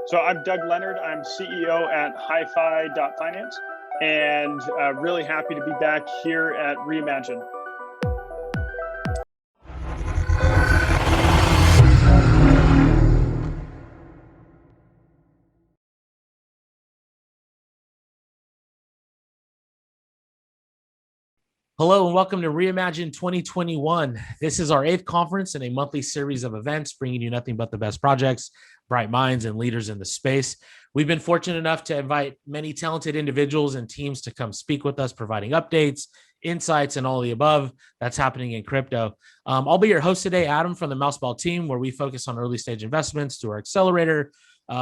So I'm Doug Leonard. I'm CEO at HiFi.finance, and really happy to be back here at REIMAGINE. Hello and welcome to REIMAGINE 2021. This is our 8th conference in a monthly series of events, bringing you nothing but the best projects, bright minds, and leaders in the space. We've been fortunate enough to invite many talented individuals and teams to come speak with us, providing updates, insights, and all of the above that's happening in crypto. I'll be your host today, Adam, from the MouseBelt team, where we focus on early stage investments through our accelerator.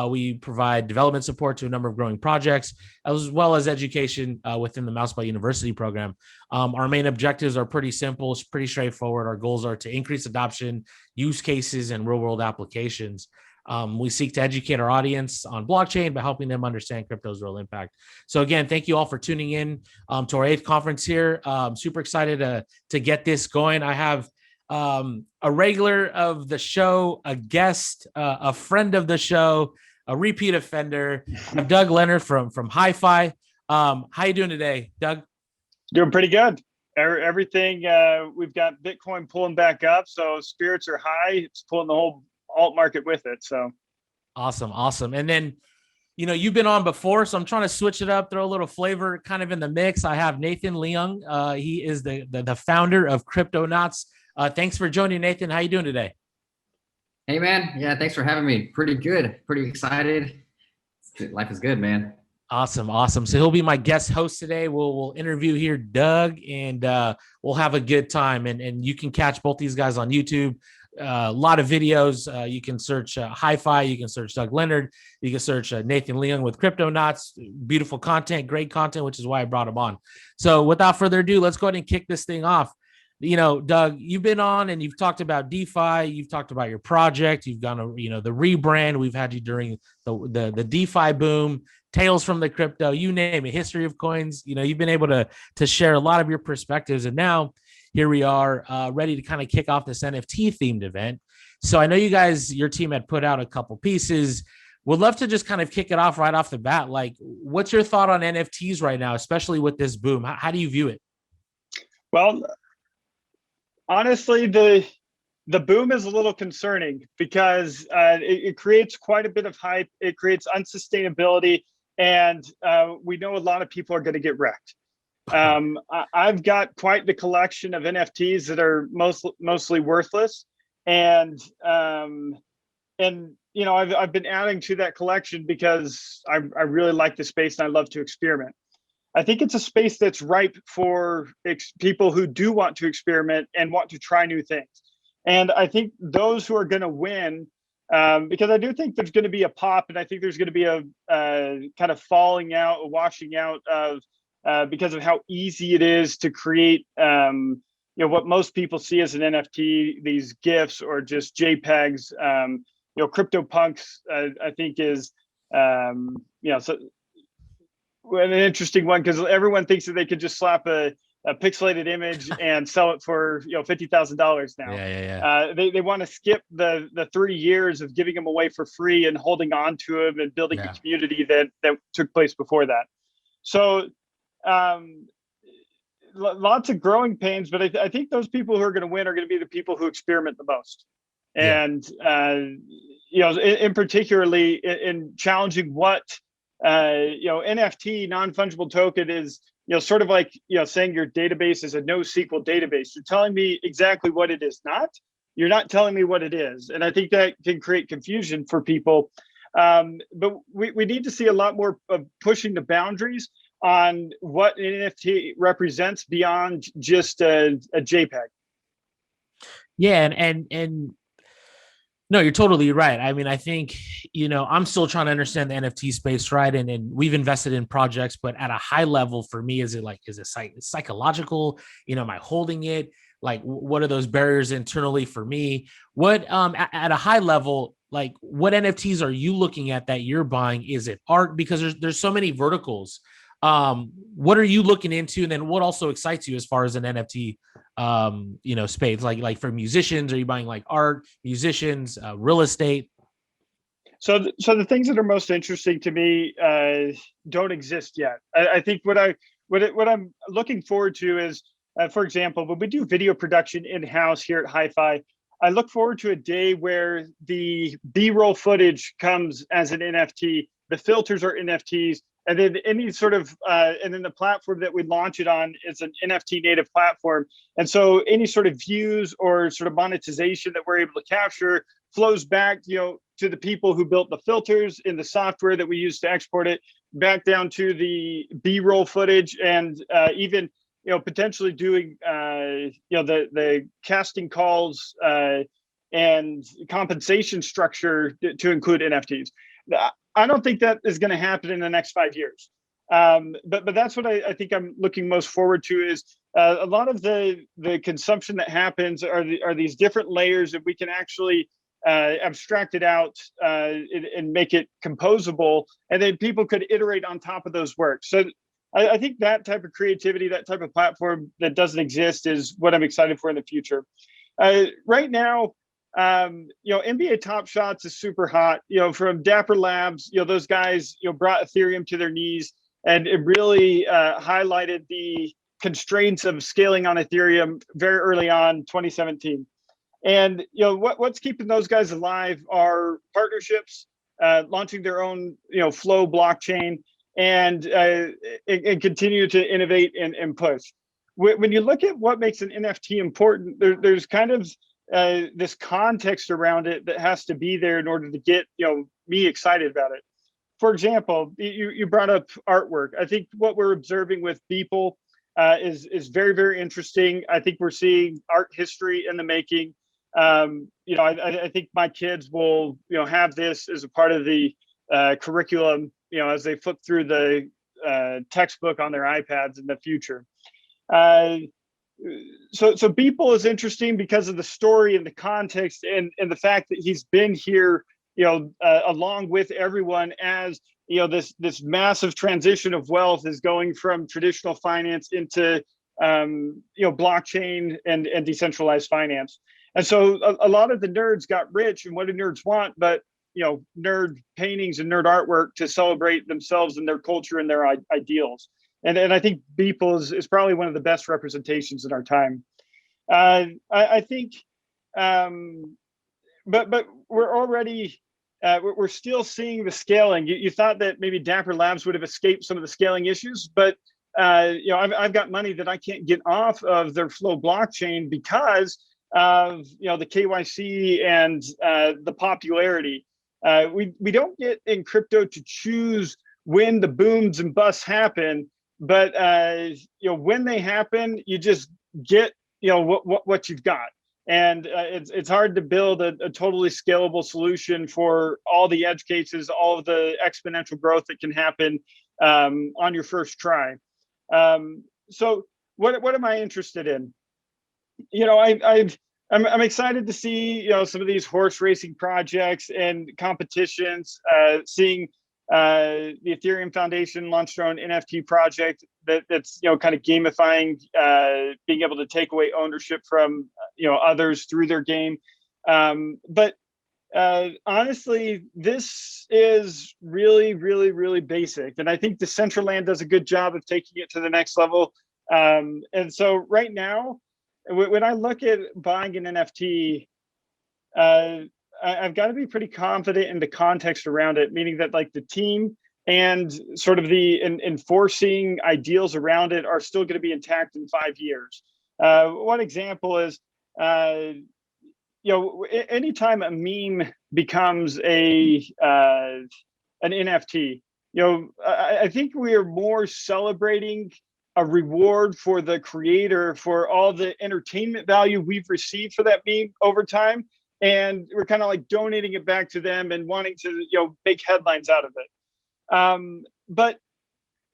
We provide development support to a number of growing projects, as well as education within the MouseBelt University program. Our main objectives are pretty simple, it's pretty straightforward. Our goals are to increase adoption, use cases, and real-world applications. We seek to educate our audience on blockchain by helping them understand crypto's real impact. So again, thank you all for tuning in to our 8th conference here. Super excited to get this going. I have a regular of the show, a guest, a friend of the show, a repeat offender, Doug Leonard from HiFi. How you doing today, Doug? Doing pretty good. Everything, we've got Bitcoin pulling back up, so spirits are high. It's pulling the whole alt market with it. So awesome. And then, you know, you've been on before, so I'm trying to switch it up, throw a little flavor kind of in the mix. I have Nathan Leung. He is the founder of Cryptonauts. Thanks for joining, Nathan. How you doing today? Hey, man. Yeah, thanks for having me. Pretty good. Pretty excited. Life is good, man. Awesome. So he'll be my guest host today. We'll interview here Doug, and we'll have a good time. And you can catch both these guys on YouTube. A lot of videos. You can search HiFi. You can search Doug Leonard. You can search Nathan Leung with Cryptonauts. Beautiful content, great content, which is why I brought him on. So without further ado, let's go ahead and kick this thing off. You know, Doug, you've been on and you've talked about DeFi. You've talked about your project. You've gone, the rebrand. We've had you during the DeFi boom, tales from the crypto, you name it, history of coins. You know, you've been able to share a lot of your perspectives. And now here we are ready to kind of kick off this NFT themed event. So I know you guys, your team had put out a couple pieces. Would love to just kind of kick it off right off the bat. Like, what's your thought on NFTs right now, especially with this boom? How do you view it? Well, honestly, the boom is a little concerning because it creates quite a bit of hype. It creates unsustainability, and we know a lot of people are going to get wrecked. I've got quite the collection of NFTs that are mostly worthless, and you know, I've been adding to that collection because I really like the space and I love to experiment. I think it's a space that's ripe for people who do want to experiment and want to try new things. And I think those who are going to win, because I do think there's going to be a pop, and I think there's going to be a kind of falling out, a washing out of, because of how easy it is to create, you know, what most people see as an NFT, these GIFs or just JPEGs. You know, CryptoPunks, I think is, you know, so an interesting one because everyone thinks that they could just slap a pixelated image and sell it for, you know, $50,000 now. Yeah. They want to skip the 3 years of giving them away for free and holding on to them and building the community that took place before that. So lots of growing pains, but I think those people who are going to win are going to be the people who experiment the most. And you know, in particularly in challenging what you know, NFT, non-fungible token is, you know, sort of like, you know, saying your database is a NoSQL database. You're telling me exactly what it is not. You're not telling me what it is. And I think that can create confusion for people. But we need to see a lot more of pushing the boundaries on what an NFT represents beyond just a JPEG. Yeah, and no, you're totally right. I mean, I think, you know, I'm still trying to understand the NFT space, right? And we've invested in projects, but at a high level for me, is it psychological? You know, am I holding it? Like, what are those barriers internally for me? What, at a high level, like, what NFTs are you looking at that you're buying? Is it art? Because there's so many verticals. What are you looking into? And then what also excites you as far as an NFT, you know, space? Like for musicians, are you buying like art, musicians, real estate? So the things that are most interesting to me don't exist yet. I think what I'm looking forward to is, for example, when we do video production in-house here at HiFi, I look forward to a day where the B-roll footage comes as an NFT, the filters are NFTs, and then any sort of, and then the platform that we launch it on is an NFT native platform. And so any sort of views or sort of monetization that we're able to capture flows back, to the people who built the filters in the software that we use to export it, back down to the B-roll footage, and even potentially doing the casting calls and compensation structure to include NFTs. I don't think that is going to happen in the next 5 years. But that's what I think I'm looking most forward to, is a lot of the consumption that happens are these different layers that we can actually abstract it out and make it composable, and then people could iterate on top of those works. So I think that type of creativity, that type of platform that doesn't exist, is what I'm excited for in the future. Right now, NBA Top Shots is super hot. From Dapper Labs, those guys, brought Ethereum to their knees, and it really highlighted the constraints of scaling on Ethereum very early on, 2017. And what's keeping those guys alive are partnerships, launching their own Flow blockchain, and continue to innovate and push. When you look at what makes an NFT important, there's kind of this context around it that has to be there in order to get me excited about it. For example, you brought up artwork. I think what we're observing with Beeple is very, very interesting. I think we're seeing art history in the making. I think my kids will have this as a part of the curriculum as they flip through the textbook on their iPads in the future. So Beeple is interesting because of the story and the context, and the fact that he's been here along with everyone, as this massive transition of wealth is going from traditional finance into blockchain and decentralized finance. And so a lot of the nerds got rich, and what do nerds want but nerd paintings and nerd artwork to celebrate themselves and their culture and their ideals. And I think Beeple is probably one of the best representations in our time. I think, but we're already we're still seeing the scaling. You thought that maybe Dapper Labs would have escaped some of the scaling issues, but I've got money that I can't get off of their Flow blockchain because of the KYC and the popularity. We don't get in crypto to choose when the booms and busts happen, but when they happen, you just get what you've got. And it's hard to build a totally scalable solution for all the edge cases, all of the exponential growth that can happen on your first try. So what am I interested in? I'm excited to see some of these horse racing projects and competitions. Seeing the Ethereum Foundation launched their own NFT project that's kind of gamifying being able to take away ownership from others through their game. But honestly, this is really, really, really basic, and I think Decentraland does a good job of taking it to the next level. And so right now, when I look at buying an NFT, I've got to be pretty confident in the context around it, meaning that like the team and sort of the enforcing ideals around it are still going to be intact in 5 years. One example is, anytime a meme becomes an NFT, I think we are more celebrating a reward for the creator for all the entertainment value we've received for that meme over time. And we're kind of like donating it back to them and wanting to, make headlines out of it. But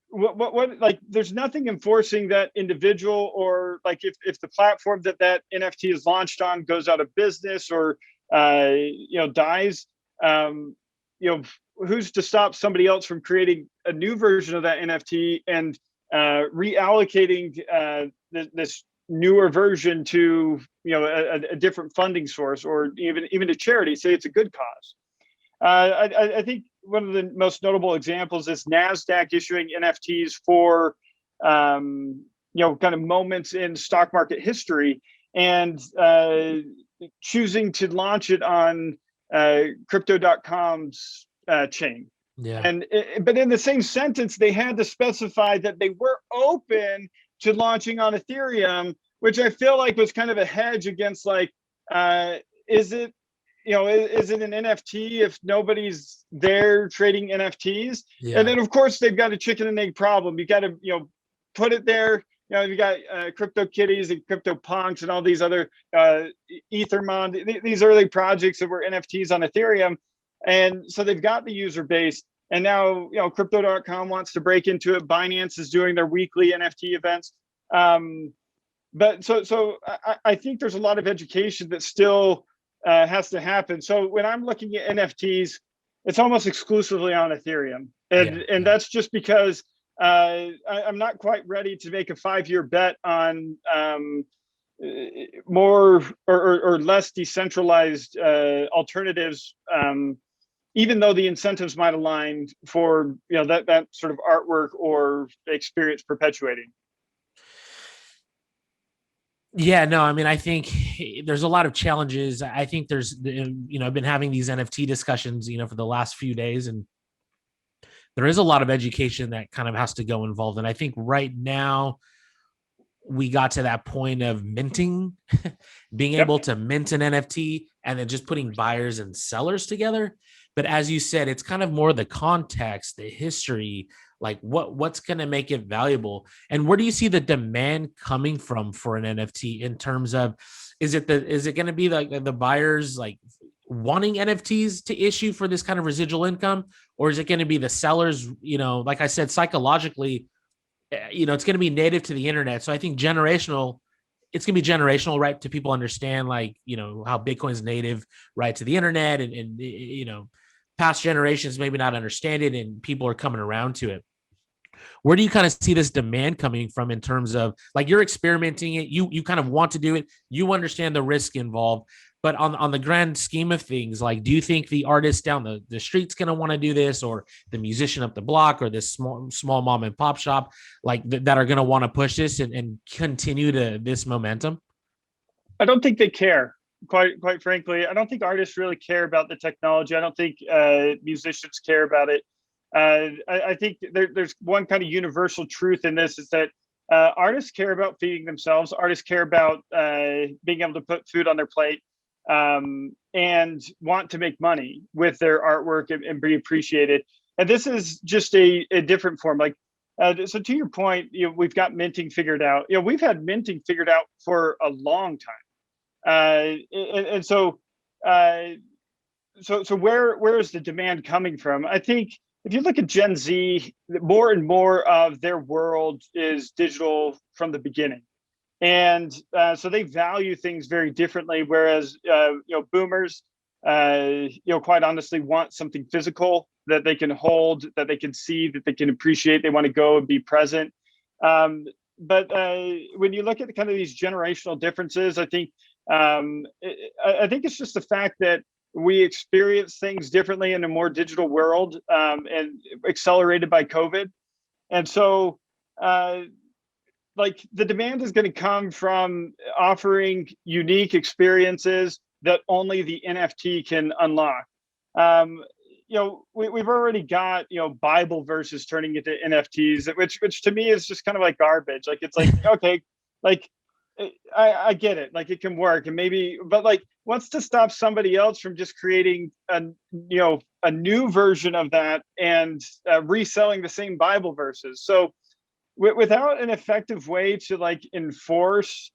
what like, there's nothing enforcing that individual, or like if the platform that NFT is launched on goes out of business or, dies, who's to stop somebody else from creating a new version of that NFT and reallocating this newer version to a different funding source, or even to charity, say it's a good cause. I think one of the most notable examples is NASDAQ issuing NFTs for, kind of moments in stock market history, and choosing to launch it on Crypto.com's chain. Yeah. But in the same sentence, they had to specify that they were open to launching on Ethereum, which I feel like was kind of a hedge against like, is it an NFT if nobody's there trading NFTs? Yeah. And then of course they've got a chicken and egg problem. You got to, put it there. You got Crypto Kitties and Crypto Punks and all these other Ethermon, these early projects that were NFTs on Ethereum. And so they've got the user base. And now, Crypto.com wants to break into it. Binance is doing their weekly NFT events. But so I think there's a lot of education that still has to happen. So when I'm looking at NFTs, it's almost exclusively on Ethereum. And that's just because I'm not quite ready to make a 5-year bet on more or less decentralized alternatives, even though the incentives might align for that sort of artwork or experience perpetuating. Yeah, no, I mean, I think there's a lot of challenges. I think there's, I've been having these NFT discussions, for the last few days, and there is a lot of education that kind of has to go involved. And I think right now we got to that point of minting, being able to mint an NFT and then just putting buyers and sellers together. But as you said, it's kind of more the context, the history, like what's going to make it valuable. And where do you see the demand coming from for an NFT in terms of, is it going to be like the buyers like wanting NFTs to issue for this kind of residual income, or is it going to be the sellers, like I said, psychologically, it's going to be native to the internet. So I think it's going to be generational, right? To people understand, like, how Bitcoin's native, right, to the internet, and past generations maybe not understand it, and people are coming around to it. Where do you kind of see this demand coming from in terms of, like, you're experimenting it, you kind of want to do it, you understand the risk involved, but on the grand scheme of things, like, do you think the artist down the street's going to want to do this, or the musician up the block, or this small mom and pop shop, like that are going to want to push this and continue to this momentum? I don't think they care. Quite frankly, I don't think artists really care about the technology. I don't think musicians care about it. I think there's one kind of universal truth in this, is that artists care about feeding themselves. Artists care about being able to put food on their plate, and want to make money with their artwork and be appreciated. And this is just a different form. Like, so to your point, we've got minting figured out. We've had minting figured out for a long time. So where is the demand coming from? I think if you look at Gen Z, more and more of their world is digital from the beginning. And so they value things very differently, whereas boomers, quite honestly, want something physical that they can hold, that they can see, that they can appreciate. They want to go and be present. But when you look at kind of these generational differences, I think it's just the fact that we experience things differently in a more digital world, and accelerated by COVID. And so, like, the demand is going to come from offering unique experiences that only the NFT can unlock. We've already got, Bible verses turning into NFTs, which to me is just kind of like garbage. Like, it's like, okay, like, I get it, like, it can work, and maybe, but like, what's to stop somebody else from just creating a new version of that and reselling the same Bible verses? So without an effective way to, like, enforce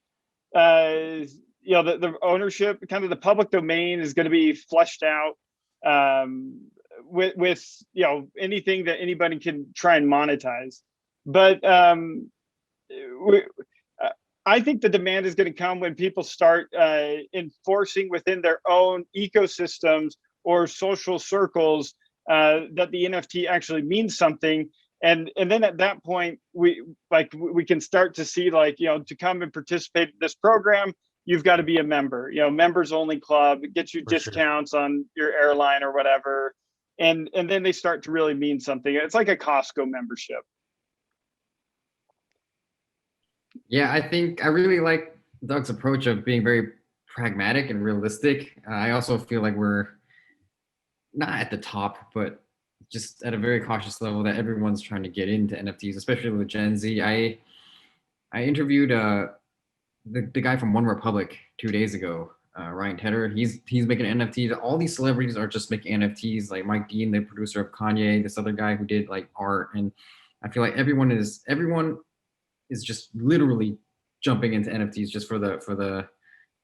the ownership, kind of the public domain is going to be fleshed out with anything that anybody can try and monetize. But I think the demand is going to come when people start enforcing within their own ecosystems or social circles that the NFT actually means something. And then at that point, we can start to see, like, to come and participate in this program, you've got to be a member. Members only club, it gets you For sure. discounts on your airline or whatever, and then they start to really mean something. It's like a Costco membership. Yeah, I think I really like Doug's approach of being very pragmatic and realistic. I also feel like we're not at the top, but just at a very cautious level that everyone's trying to get into NFTs, especially with Gen Z. I interviewed the guy from One Republic 2 days ago, Ryan Tedder. He's making NFTs. All these celebrities are just making NFTs, like Mike Dean, the producer of Kanye, this other guy who did like art. And I feel like everyone is just literally jumping into NFTs just for the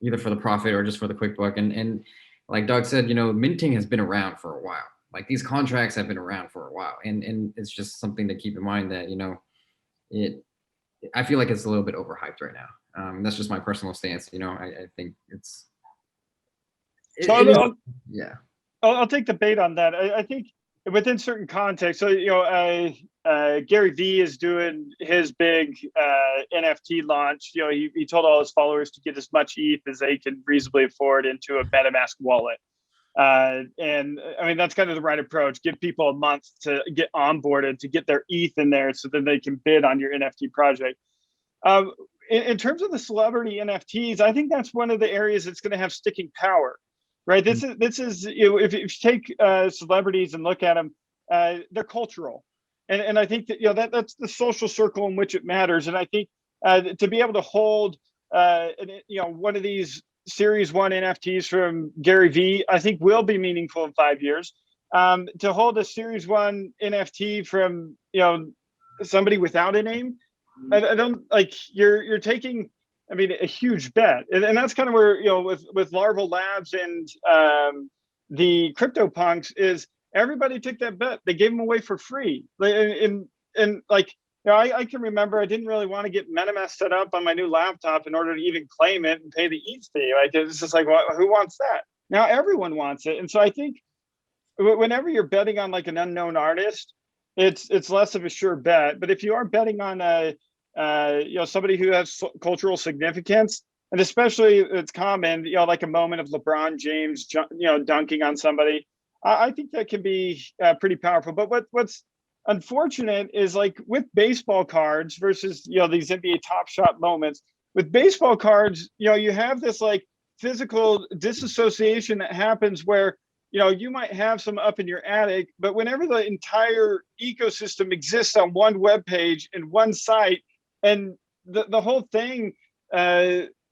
either for the profit or just for the quick buck. And like Doug said, minting has been around for a while. Like these contracts have been around for a while, and it's just something to keep in mind that I feel like it's a little bit overhyped right now. That's just my personal stance. I think yeah. I'll take the bait on that. I think within certain contexts. So Gary Vee is doing his big NFT launch. He told all his followers to get as much ETH as they can reasonably afford into a MetaMask wallet. And I mean, that's kind of the right approach. Give people a month to get onboarded, to get their ETH in there so that they can bid on your NFT project. In terms of the celebrity NFTs, I think that's one of the areas that's going to have sticking power, right? This is if you take celebrities and look at them, they're cultural. And I think that that's the social circle in which it matters. And I think to be able to hold one of these Series 1 NFTs from Gary Vee, I think will be meaningful in 5 years. To hold a Series 1 NFT from somebody without a name, I don't like you're taking, I mean, a huge bet, and that's kind of where with Larval Labs and the CryptoPunks is everybody took that bet. They gave them away for free, and like. I can remember I didn't really want to get MetaMask set up on my new laptop in order to even claim it and pay the ETH fee. Like it's just like, well, who wants that? Now everyone wants it, and so I think whenever you're betting on like an unknown artist, it's less of a sure bet. But if you are betting on somebody who has cultural significance, and especially it's common, like a moment of LeBron James, dunking on somebody, I think that can be pretty powerful. But what's unfortunate is like with baseball cards versus these NBA Top Shot moments. With baseball cards, you have this like physical disassociation that happens where you might have some up in your attic, but whenever the entire ecosystem exists on one web page and one site, and the whole thing,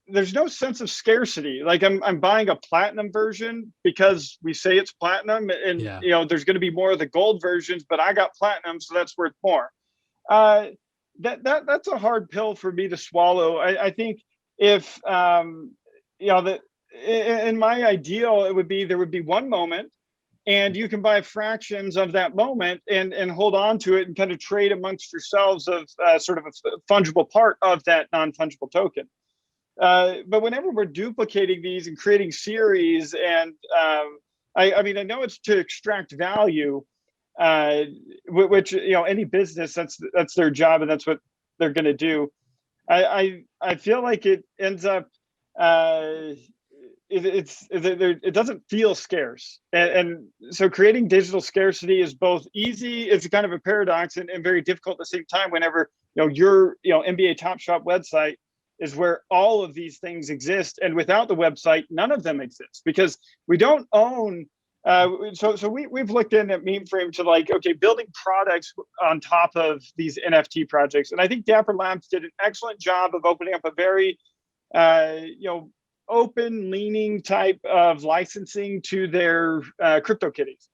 there's no sense of scarcity. Like I'm buying a platinum version because we say it's platinum, and there's going to be more of the gold versions, but I got platinum, so that's worth more. That's a hard pill for me to swallow. I think if that in my ideal, it would be there would be one moment, and you can buy fractions of that moment and hold on to it and kind of trade amongst yourselves of sort of a fungible part of that non-fungible token. But whenever we're duplicating these and creating series, and I mean, I know it's to extract value, which any business, that's their job and that's what they're going to do. I feel like it ends up it doesn't feel scarce, and so creating digital scarcity is both easy. It's kind of a paradox and very difficult at the same time. Whenever your NBA Top Shot website is where all of these things exist, and without the website, none of them exist because we don't own. So we've looked in at Memeframe to like, okay, building products on top of these NFT projects, and I think Dapper Labs did an excellent job of opening up a very, open leaning type of licensing to their CryptoKitties,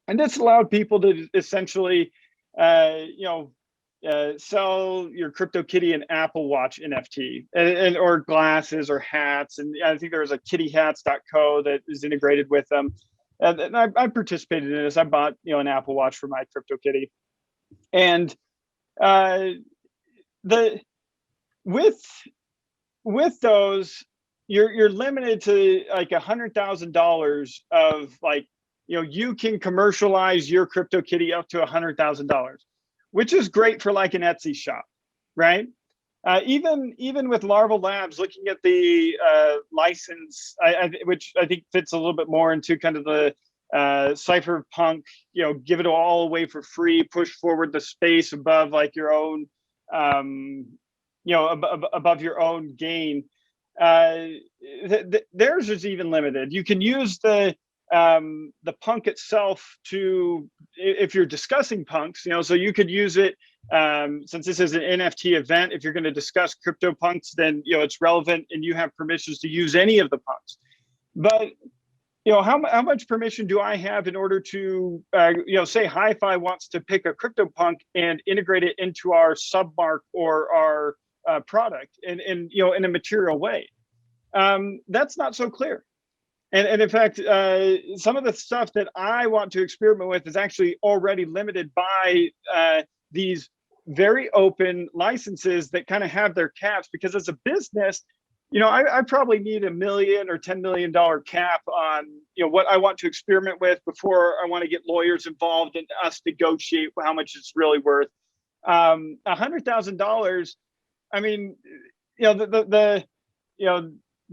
and this allowed people to essentially, sell your CryptoKitty and Apple Watch NFT, and or glasses or hats. And I think there was a kittyhats.co that is integrated with them. And I participated in this. I bought an Apple Watch for my CryptoKitty, and with those, you're limited to like $100,000 of like you can commercialize your CryptoKitty up to $100,000. Which is great for like an Etsy shop, right? Even with Larval Labs, looking at the license, which I think fits a little bit more into kind of the cypherpunk, give it all away for free, push forward the space above like your own, above your own gain. Theirs is even limited. You can use the punk itself to, if you're discussing punks, so you could use it, since this is an NFT event, if you're going to discuss crypto punks, then it's relevant and you have permissions to use any of the punks. But how much permission do I have in order to say HiFi wants to pick a crypto punk and integrate it into our submark or our product in a material way? That's not so clear. And in fact, some of the stuff that I want to experiment with is actually already limited by these very open licenses that kind of have their caps, because as a business, I probably need $1 million or $10 million cap on, what I want to experiment with before I want to get lawyers involved and us negotiate how much it's really worth. $100,000. I mean, the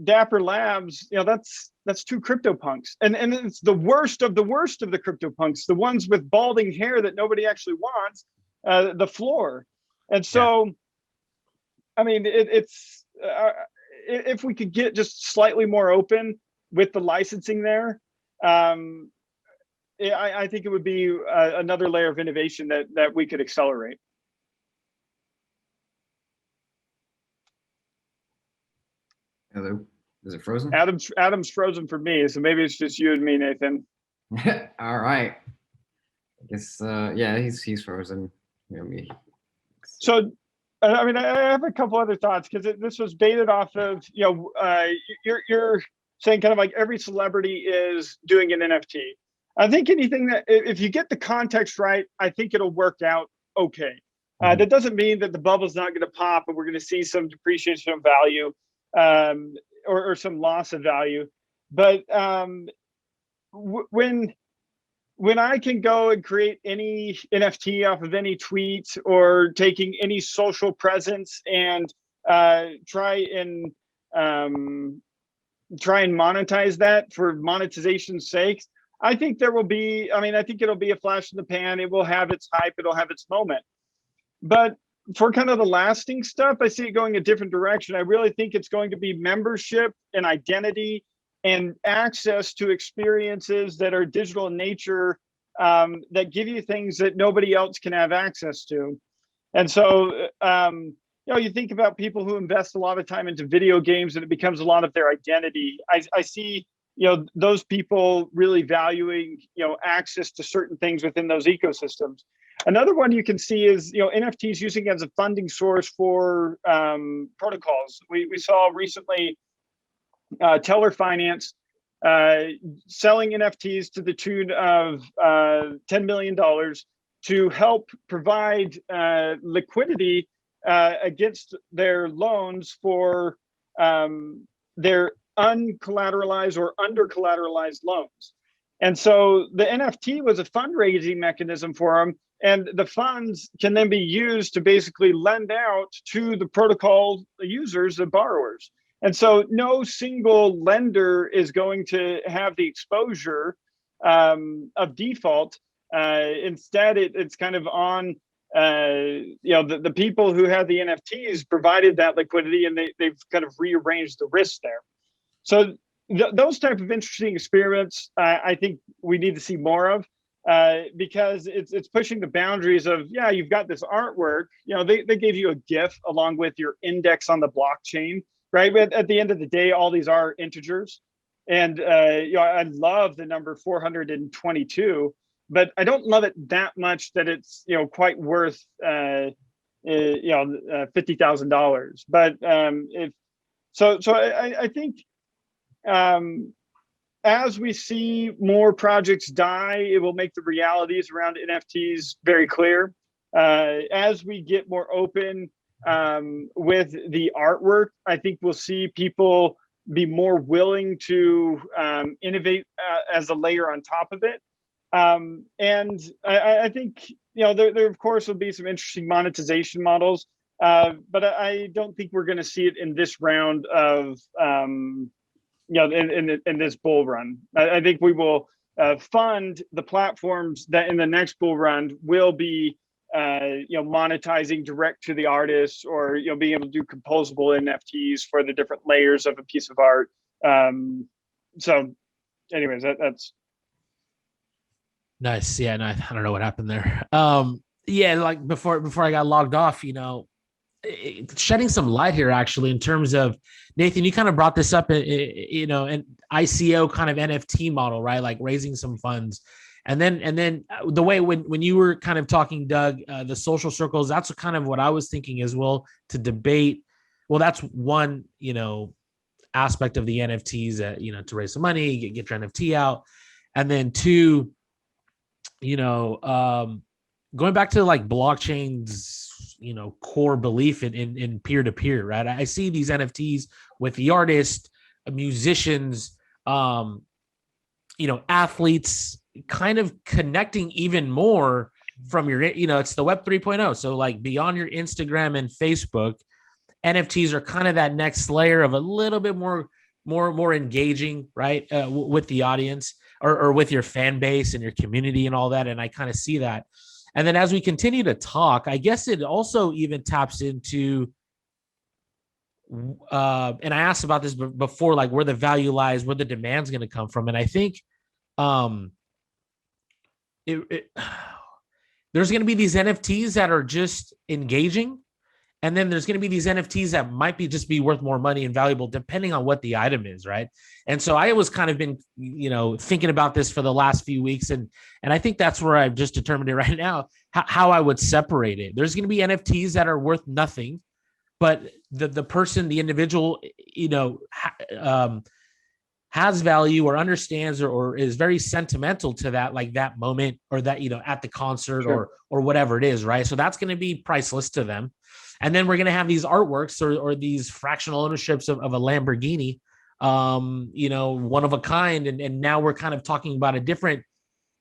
Dapper Labs, that's 2 CryptoPunks, and it's the worst of the CryptoPunks, the ones with balding hair that nobody actually wants, the floor. And so, yeah. I mean, it's if we could get just slightly more open with the licensing there, I think it would be another layer of innovation that we could accelerate. Hello, is it frozen? Adam's frozen for me, so maybe it's just you and me, Nathan. All right. I guess yeah, he's frozen. Me. So, I mean, I have a couple other thoughts, because this was baited off of you're saying kind of like every celebrity is doing an NFT. I think anything that, if you get the context right, I think it'll work out okay. That doesn't mean that the bubble's not going to pop and we're going to see some depreciation of value. Or some loss of value, but when I can go and create any NFT off of any tweet, or taking any social presence and try and monetize that for monetization's sake, I think there will be. I mean, I think it'll be a flash in the pan. It will have its hype. It'll have its moment, but for kind of the lasting stuff, I see it going a different direction. I really think it's going to be membership and identity and access to experiences that are digital in nature, that give you things that nobody else can have access to. And so, you think about people who invest a lot of time into video games and it becomes a lot of their identity. I see, those people really valuing, access to certain things within those ecosystems. Another one you can see is, NFTs using as a funding source for protocols. We saw recently Teller Finance selling NFTs to the tune of $10 million to help provide liquidity against their loans for their uncollateralized or under-collateralized loans. And so the NFT was a fundraising mechanism for them. And the funds can then be used to basically lend out to the protocol users, the borrowers. And so no single lender is going to have the exposure of default. Instead, it's kind of on the people who have the NFTs provided that liquidity, and they've kind of rearranged the risk there. So those type of interesting experiments, I think we need to see more of. Because it's pushing the boundaries of, you've got this artwork, they gave you a GIF along with your index on the blockchain, right? But at the end of the day, all these are integers. And, I love the number 422, but I don't love it that much that it's, quite worth, $50,000. But I think, as we see more projects die, it will make the realities around NFTs very clear. As we get more open with the artwork, I think we'll see people be more willing to innovate as a layer on top of it. And I think, there of course will be some interesting monetization models. But I don't think we're going to see it in this round of, in this bull run. I think we will fund the platforms that in the next bull run will be, monetizing direct to the artists, or being able to do composable NFTs for the different layers of a piece of art. So, anyways, that's nice. Yeah, no, I don't know what happened there. Yeah, like before I got logged off, shedding some light here actually in terms of, Nathan, you kind of brought this up, an ICO kind of NFT model, right? Like raising some funds. And then the way when you were kind of talking, Doug, the social circles, that's kind of what I was thinking as well, to debate. Well, that's one, aspect of the NFTs that, to raise some money, get your NFT out. And then two, going back to like blockchain's, core belief in peer-to-peer, right? I see these NFTs with the artists, musicians, athletes, kind of connecting even more from your, it's the Web 3.0. So like beyond your Instagram and Facebook, NFTs are kind of that next layer of a little bit more engaging, right? With the audience, or with your fan base and your community and all that. And I kind of see that. And then as we continue to talk, I guess it also even taps into, and I asked about this before, like where the value lies, where the demand's going to come from. And I think, there's going to be these NFTs that are just engaging, and then there's going to be these NFTs that might just be worth more money and valuable depending on what the item is, right? And so I was kind of been, thinking about this for the last few weeks, and I think that's where I've just determined it right now, how I would separate it. There's going to be NFTs that are worth nothing, but the person, the individual, has value or understands or is very sentimental to that, like that moment, or that, at the concert, Sure. or whatever it is, right? So that's going to be priceless to them. And then we're going to have these artworks or these fractional ownerships of a Lamborghini, one of a kind. And now we're kind of talking about a different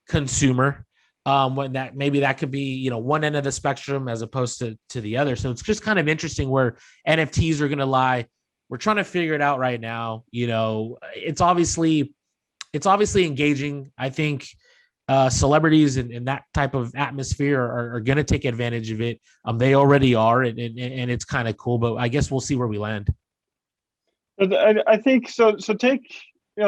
consumer, when that could be, one end of the spectrum as opposed to the other. So it's just kind of interesting where NFTs are going to lie. We're trying to figure it out right now. It's obviously engaging. I think celebrities in that type of atmosphere are going to take advantage of it. They already are, and it's kind of cool. But I guess we'll see where we land. I think so. So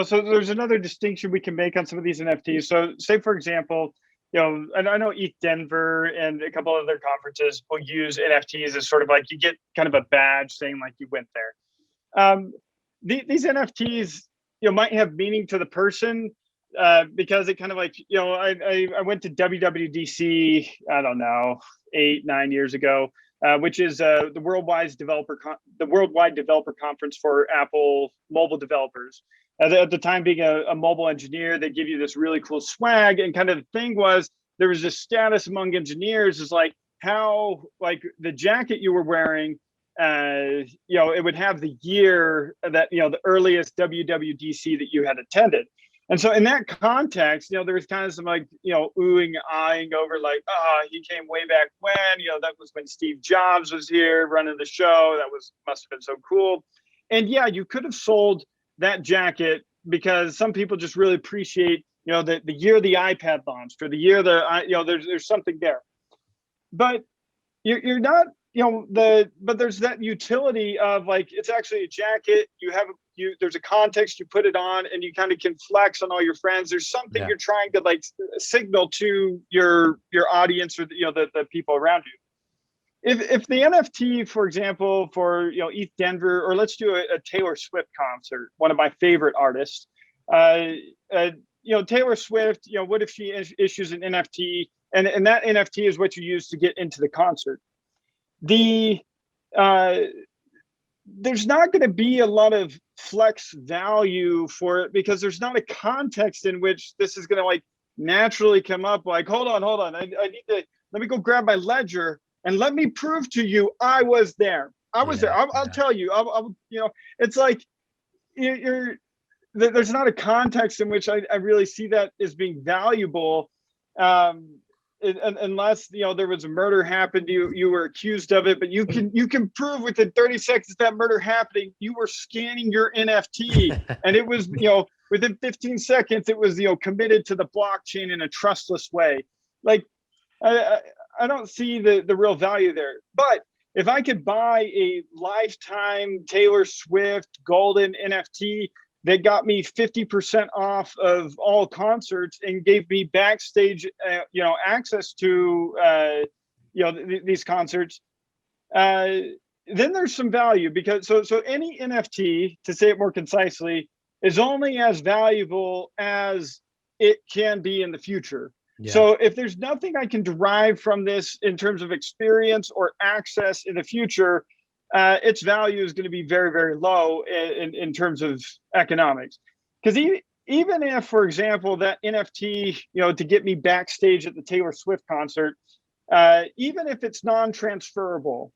so there's another distinction we can make on some of these NFTs. So say, for example, and I know ETH Denver and a couple other conferences will use NFTs as sort of like, you get kind of a badge saying like you went there. These NFTs, might have meaning to the person, because it kind of like, I went to WWDC, I don't know, 8-9 years ago, which is the worldwide developer conference for Apple mobile developers. At the time, being a mobile engineer, they give you this really cool swag, and kind of the thing was, there was this status among engineers is like how, like the jacket you were wearing, it would have the year that, the earliest WWDC that you had attended. And so in that context, there was kind of some like, oohing, eyeing over like, he came way back when, that was when Steve Jobs was here running the show. That must have been so cool. And yeah, you could have sold that jacket because some people just really appreciate, the year the iPad launched, or the year there's something there. But you're not, but there's that utility of like, it's actually a jacket. There's a context, you put it on, and you kind of can flex on all your friends. There's something you're trying to like signal to your audience, or the people around you. If the NFT, for example, for ETH Denver, or let's do a Taylor Swift concert, one of my favorite artists, Taylor Swift, what if she issues an NFT, and that NFT is what you use to get into the concert. There's not going to be a lot of flex value for it, because there's not a context in which this is going to like naturally come up. Like, hold on, I need to, let me go grab my ledger and let me prove to you I was there. I was there. I'll tell you. It's like there's not a context in which I really see that as being valuable. unless there was a murder happened, you were accused of it, but you can prove within 30 seconds that murder happening, you were scanning your NFT, and it was within 15 seconds it was committed to the blockchain in a trustless way. Like I don't see the real value there. But if I could buy a lifetime Taylor Swift golden NFT that got me 50% off of all concerts and gave me backstage, access to, these concerts, then there's some value, because so any NFT, to say it more concisely, is only as valuable as it can be in the future. Yeah. So if there's nothing I can derive from this in terms of experience or access in the future, its value is going to be very, very low in terms of economics. Because even if, for example, that NFT, to get me backstage at the Taylor Swift concert, even if it's non-transferable,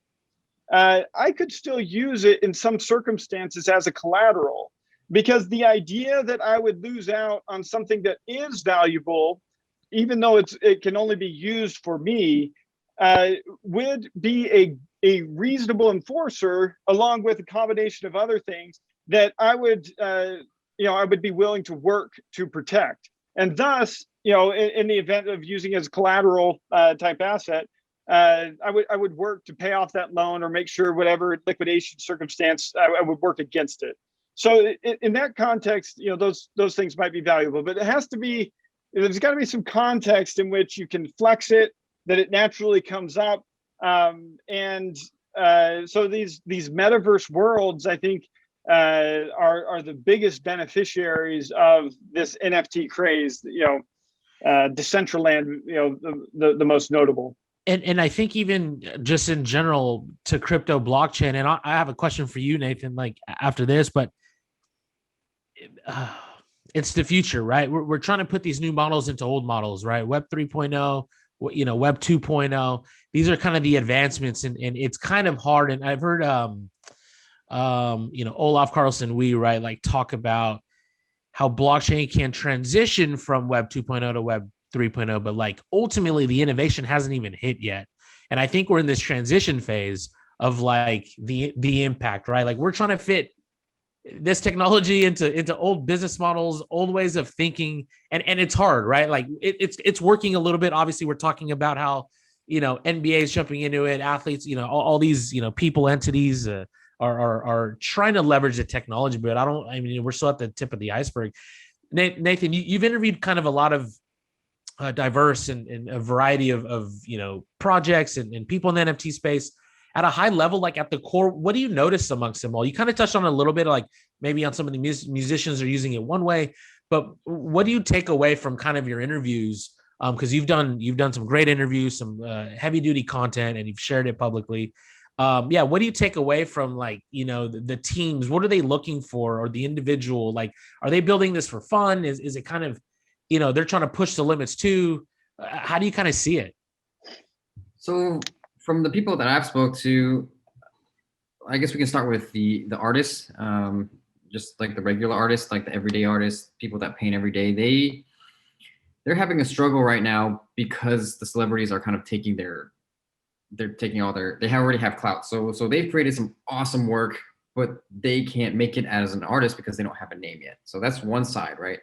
I could still use it in some circumstances as a collateral, because the idea that I would lose out on something that is valuable, even though it can only be used for me, would be a reasonable enforcer, along with a combination of other things that I would be willing to work to protect. And thus, in the event of using it as a collateral type asset, I would work to pay off that loan, or make sure whatever liquidation circumstance I would work against it. So in that context, those things might be valuable, but there's got to be some context in which you can flex it, that it naturally comes up. So these metaverse worlds, I think, are the biggest beneficiaries of this NFT craze. Decentraland, the most notable. And I think even just in general to crypto blockchain, and I have a question for you, Nathan, like after this, but it's the future, right? We're trying to put these new models into old models, right? Web 3.0, Web 2.0. These are kind of the advancements, and it's kind of hard. And I've heard, Olaf Carlson, right, like talk about how blockchain can transition from Web 2.0 to Web 3.0, but like ultimately the innovation hasn't even hit yet. And I think we're in this transition phase of like the impact, right? Like we're trying to fit this technology into old business models, old ways of thinking, and it's hard, right? Like it's working a little bit. Obviously, we're talking about how NBA is jumping into it, athletes, all these people, entities are trying to leverage the technology, but we're still at the tip of the iceberg. Nathan, you've interviewed kind of a lot of diverse and a variety of projects and people in the NFT space. At a high level, like at the core, what do you notice amongst them all? You kind of touched on a little bit, like maybe on some of the musicians are using it one way, but what do you take away from kind of your interviews? Because you've done some great interviews, some heavy duty content, and you've shared it publicly. What do you take away from like the teams? What are they looking for, or the individual? Like, are they building this for fun? Is it kind of they're trying to push the limits too? How do you kind of see it? So from the people that I've spoke to, I guess we can start with the artists, just like the regular artists, like the everyday artists, people that paint every day. They're having a struggle right now because the celebrities are kind of taking they already have clout. So they've created some awesome work, but they can't make it as an artist because they don't have a name yet. So that's one side, right?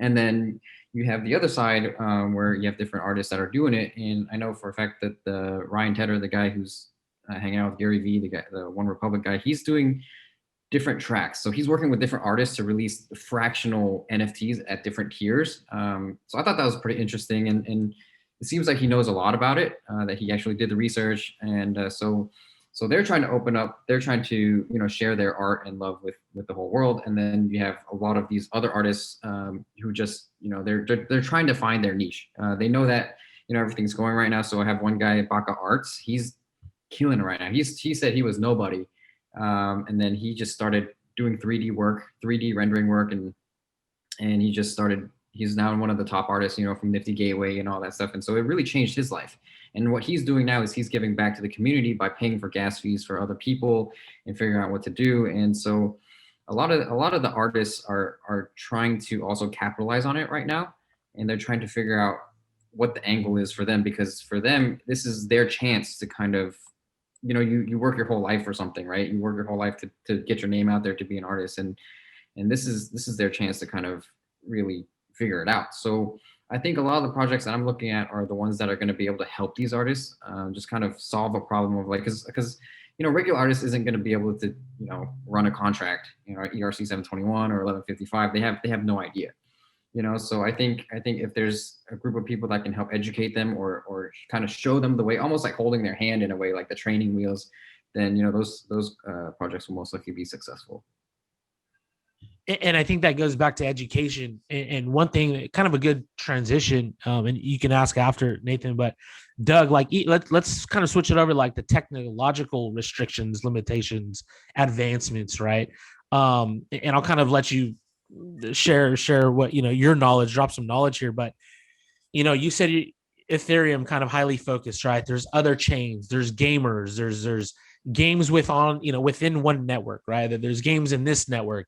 And then you have the other side where you have different artists that are doing it. And I know for a fact that the Ryan Tedder, the guy who's hanging out with Gary Vee, the One Republic guy, he's doing different tracks. So he's working with different artists to release fractional NFTs at different tiers. So I thought that was pretty interesting. And it seems like he knows a lot about it, that he actually did the research. And so they're trying to open up, they're trying to, share their art and love with the whole world. And then you have a lot of these other artists who just, they're trying to find their niche. They know that, everything's going right now. So I have one guy, Baka Arts, he's killing it right now. He said he was nobody. And then he just started doing 3D rendering work. And he just started, he's now one of the top artists, from Nifty Gateway and all that stuff. And so it really changed his life. And what he's doing now is he's giving back to the community by paying for gas fees for other people and figuring out what to do. And so a lot of the artists are trying to also capitalize on it right now. And they're trying to figure out, what the angle is for them, because for them, this is their chance to kind of, you work your whole life for something, right? You work your whole life to get your name out there, to be an artist, and this is their chance to kind of really figure it out. So I think a lot of the projects that I'm looking at are the ones that are going to be able to help these artists just kind of solve a problem of like, because regular artists isn't going to be able to run a contract, ERC 721 or 1155. They have no idea. So I think if there's a group of people that can help educate them or kind of show them the way, almost like holding their hand in a way, like the training wheels, then those projects will most likely be successful. And I think that goes back to education. And one thing, kind of a good transition, and you can ask after, Nathan, but Doug, like let's kind of switch it over, like the technological restrictions, limitations, advancements, right? And I'll kind of let you share what your knowledge, drop some knowledge here. But you said Ethereum kind of highly focused, right? There's other chains, there's gamers, there's games within one network, right? There's games in this network.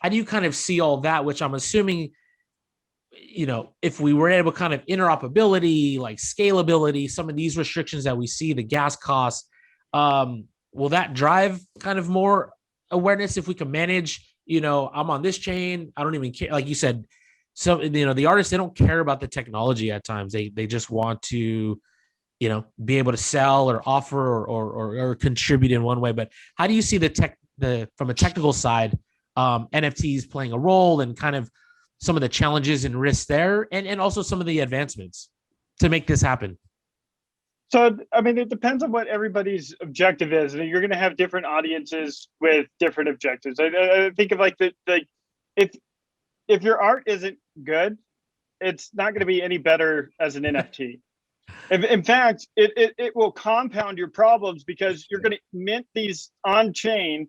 How do you kind of see all that, which I'm assuming, if we were able to kind of interoperability, like scalability, some of these restrictions that we see, the gas costs, will that drive kind of more awareness if we can manage, I'm on this chain, I don't even care. Like you said, so, the artists, they don't care about the technology at times. They just want to, be able to sell or offer or contribute in one way. But how do you see from a technical side, NFTs playing a role and kind of some of the challenges and risks there, and also some of the advancements to make this happen? So, I mean, it depends on what everybody's objective is. You're going to have different audiences with different objectives. I think of like if your art isn't good, it's not going to be any better as an NFT. In fact, it will compound your problems, because you're going to mint these on chain,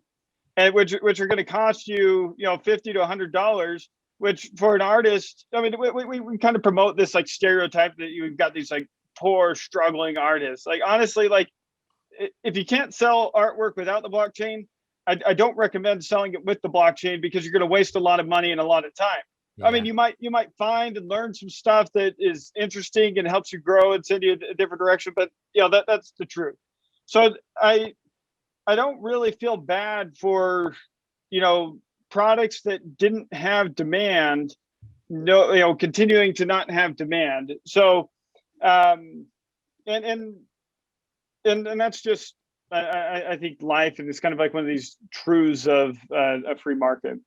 and which are going to cost you, $50 to $100, which for an artist, I mean, we kind of promote this like stereotype that you've got these like poor struggling artists. Like, honestly, like if you can't sell artwork without the blockchain, I don't recommend selling it with the blockchain, because you're going to waste a lot of money and a lot of time. Yeah. I mean, you might find and learn some stuff that is interesting and helps you grow and send you a different direction, but that's the truth. So I don't really feel bad for, products that didn't have demand, continuing to not have demand. So, and that's just, I think life, and it's kind of like one of these truths of a free market.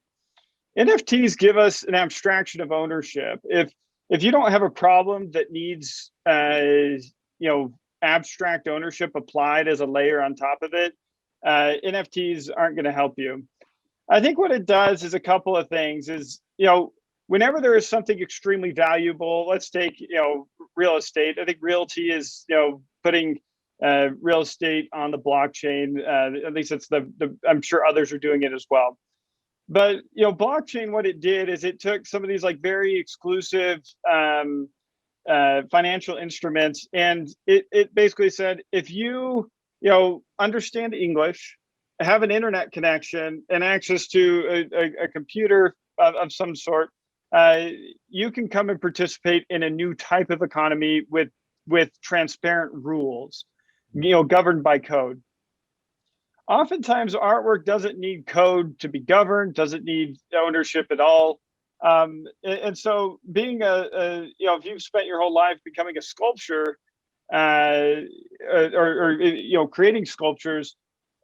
NFTs give us an abstraction of ownership. If you don't have a problem that needs, abstract ownership applied as a layer on top of it, NFTs aren't going to help you. I think what it does is a couple of things. Is, whenever there is something extremely valuable, let's take, real estate. I think realty is, putting real estate on the blockchain. At least it's I'm sure others are doing it as well. But, blockchain, what it did is it took some of these like very exclusive financial instruments, and it basically said, if you understand English, have an internet connection and access to a computer of some sort, you can come and participate in a new type of economy with transparent rules, governed by code. Oftentimes, artwork doesn't need code to be governed, doesn't need ownership at all. And so being if you've spent your whole life becoming a sculptor, or creating sculptures,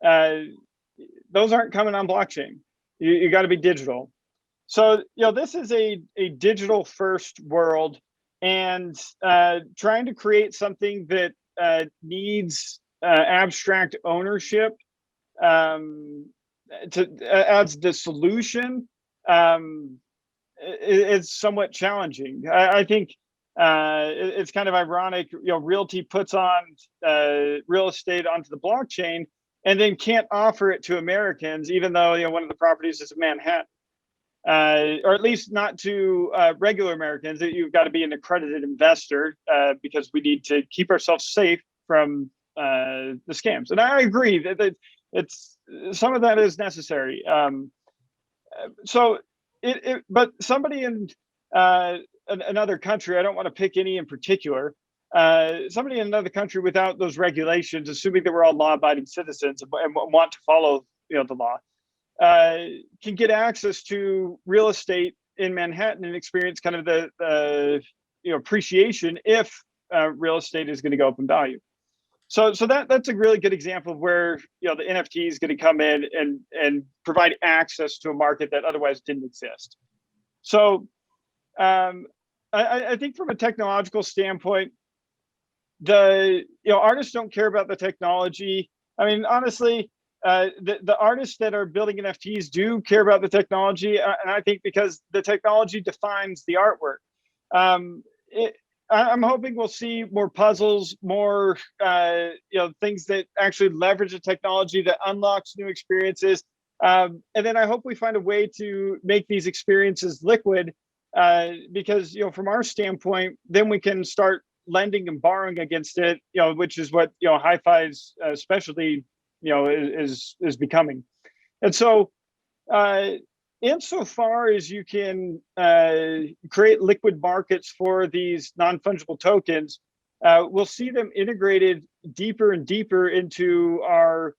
those aren't coming on blockchain. You got to be digital. So this is a digital first world, and trying to create something that needs abstract ownership adds the solution. It's somewhat challenging. I think it's kind of ironic. Realty puts on real estate onto the blockchain and then can't offer it to Americans, even though one of the properties is in Manhattan, or at least not to regular Americans. You've got to be an accredited investor, because we need to keep ourselves safe from the scams. And I agree that it's some of that is necessary. But somebody in another country, I don't want to pick any in particular, somebody in another country without those regulations, assuming that we're all law-abiding citizens and want to follow, the law, can get access to real estate in Manhattan and experience kind of the appreciation if real estate is going to go up in value. So that's a really good example of where the NFT is going to come in and provide access to a market that otherwise didn't exist. So I think from a technological standpoint, artists don't care about the technology. I mean, honestly, the artists that are building NFTs do care about the technology, and I think because the technology defines the artwork. I'm hoping we'll see more puzzles, more things that actually leverage the technology that unlocks new experiences, and then I hope we find a way to make these experiences liquid, because from our standpoint, then we can start lending and borrowing against it, which is what HiFi's specialty is becoming. And so insofar as you can create liquid markets for these non-fungible tokens, we'll see them integrated deeper and deeper into our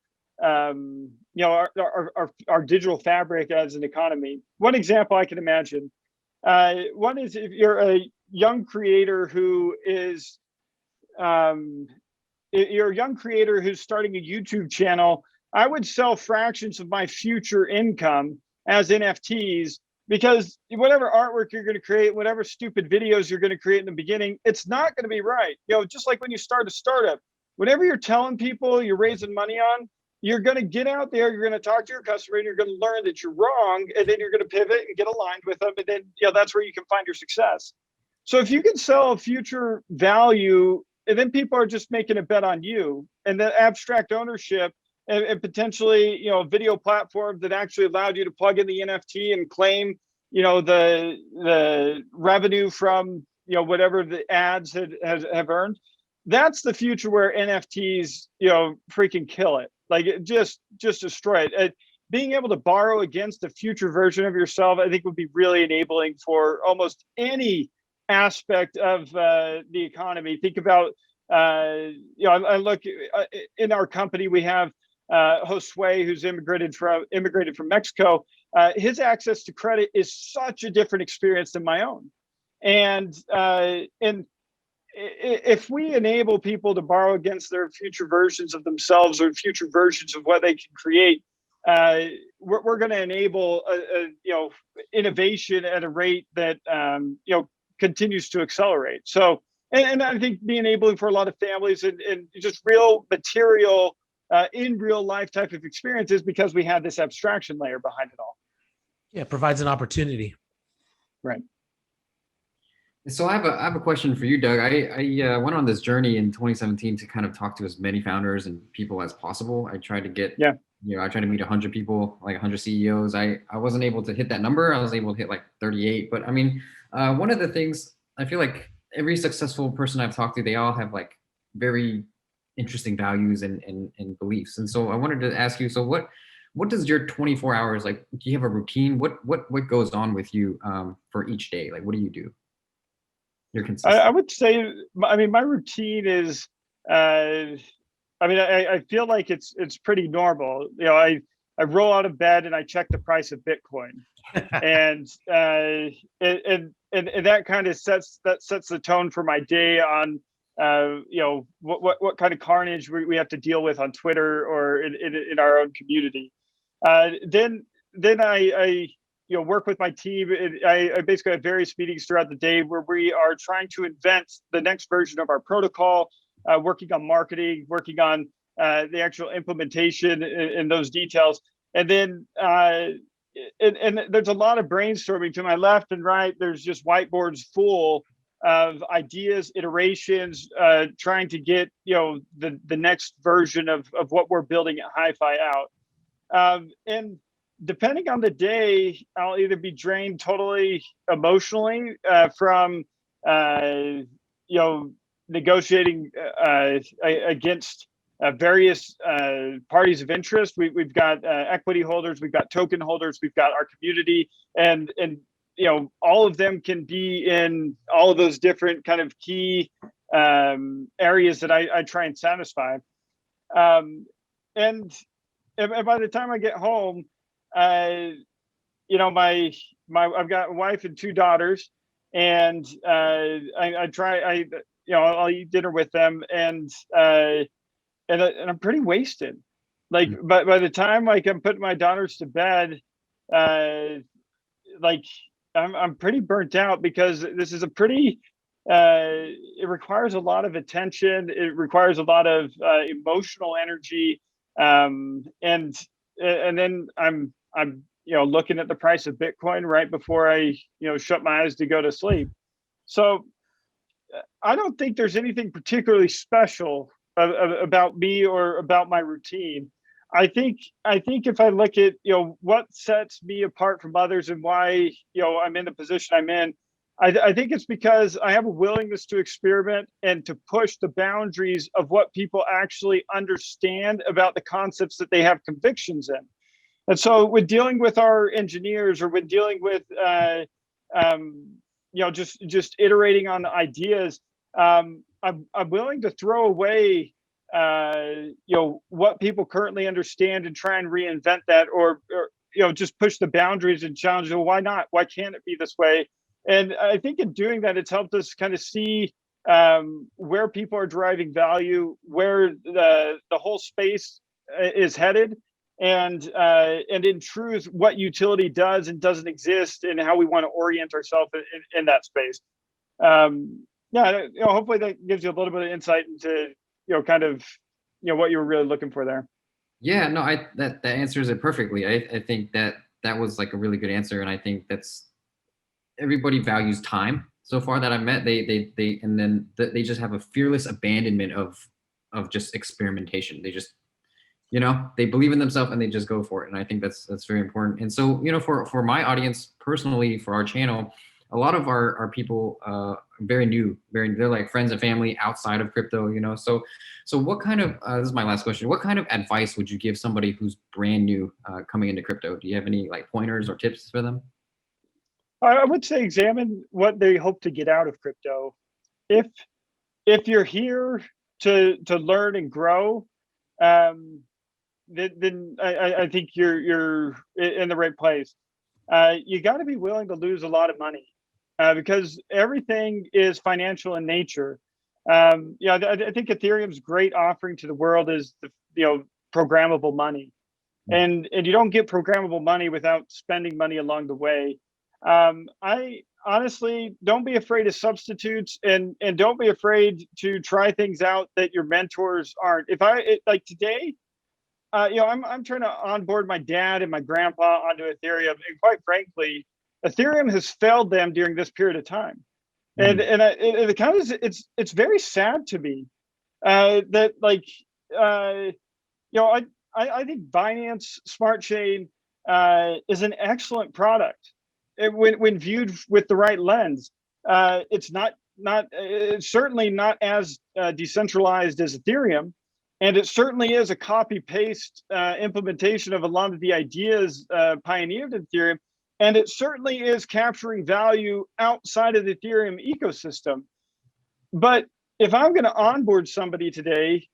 digital fabric as an economy. One example I can imagine, one is if you're a young creator who is you're a young creator who's starting a YouTube channel, I would sell fractions of my future income as NFTs, because whatever artwork you're going to create, whatever stupid videos you're going to create in the beginning, it's not going to be right. Just like when you start a startup, whatever you're telling people you're raising money on, you're going to get out there, you're going to talk to your customer, and you're going to learn that you're wrong, and then you're going to pivot and get aligned with them, and then that's where you can find your success. So if you can sell a future value, and then people are just making a bet on you, and the abstract ownership, and potentially a video platform that actually allowed you to plug in the NFT and claim the revenue from whatever the ads have earned. That's the future where NFTs freaking kill it, like it just destroy it. Being able to borrow against a future version of yourself, I think, would be really enabling for almost any aspect of the economy. Think about I look in our company, we have Josue, who's immigrated from Mexico. His access to credit is such a different experience than my own, and if we enable people to borrow against their future versions of themselves or future versions of what they can create, we're going to enable innovation at a rate that continues to accelerate. So, and I think be enabling for a lot of families and just real material in real life type of experiences, because we have this abstraction layer behind it all. Yeah, it provides an opportunity. Right. So I have a question for you, Doug. I went on this journey in 2017 to kind of talk to as many founders and people as possible. I tried to get, I tried to meet 100 people, like 100 CEOs. I wasn't able to hit that number. I was able to hit like 38. But I mean, one of the things I feel like every successful person I've talked to, they all have like very interesting values and beliefs. And so I wanted to ask you, so what does your 24 hours, like, do you have a routine? What goes on with you for each day? Like, what do you do? You're consistent. I would say, I mean, my routine is, I feel like it's pretty normal. I roll out of bed and I check the price of Bitcoin, and that kind of sets the tone for my day on, what kind of carnage we have to deal with on Twitter or in our own community. Then I work with my team. I basically have various meetings throughout the day where we are trying to invent the next version of our protocol, working on marketing, working on the actual implementation and those details. And then and there's a lot of brainstorming to my left and right. There's just whiteboards full of ideas, iterations, trying to get the next version of what we're building at HiFi out. And depending on the day, I'll either be drained totally emotionally from negotiating against various parties of interest. We've got equity holders, we've got token holders, we've got our community, and all of them can be in all of those different kind of key areas that I try and satisfy. And by the time I get home, I've got a wife and 2 daughters, and I'll eat dinner with them, and I'm pretty wasted. Like, by the time I'm putting my daughters to bed, I'm pretty burnt out, because this is a pretty it requires a lot of attention. It requires a lot of emotional energy, and then I'm looking at the price of Bitcoin right before I shut my eyes to go to sleep. So I don't think there's anything particularly special about me or about my routine. I think if I look at what sets me apart from others and why I'm in the position I'm in, I think it's because I have a willingness to experiment and to push the boundaries of what people actually understand about the concepts that they have convictions in. And so when dealing with our engineers, or when dealing with just iterating on the ideas, I'm willing to throw away what people currently understand and try and reinvent that, or just push the boundaries and challenge. Well, why not? Why can't it be this way? And I think in doing that, it's helped us kind of see where people are deriving value, where the whole space is headed, and in truth, what utility does and doesn't exist, and how we want to orient ourselves in that space. Hopefully that gives you a little bit of insight into kind of what you were really looking for there. Yeah, no, that answers it perfectly. I think that was like a really good answer, and I think that's, everybody values time so far that I've met. They just have a fearless abandonment of just experimentation. They just they believe in themselves and they just go for it. And I think that's very important. And so, for my audience personally, for our channel, a lot of our people very new, they're like friends and family outside of crypto, So what kind of, this is my last question, what kind of advice would you give somebody who's brand new coming into crypto? Do you have any like pointers or tips for them? I would say examine what they hope to get out of crypto. If you're here to learn and grow, then I think you're in the right place. You got to be willing to lose a lot of money, because everything is financial in nature. I think Ethereum's great offering to the world is the programmable money, and you don't get programmable money without spending money along the way. I honestly, don't be afraid of substitutes, and don't be afraid to try things out that your mentors aren't. Like today, I'm trying to onboard my dad and my grandpa onto Ethereum, and quite frankly, Ethereum has failed them during this period of time, and it kind of it's very sad to me that I think Binance Smart Chain is an excellent product. When viewed with the right lens, it's it's certainly not as decentralized as Ethereum, and it certainly is a copy paste implementation of a lot of the ideas pioneered in Ethereum, and it certainly is capturing value outside of the Ethereum ecosystem. But if I'm going to onboard somebody today,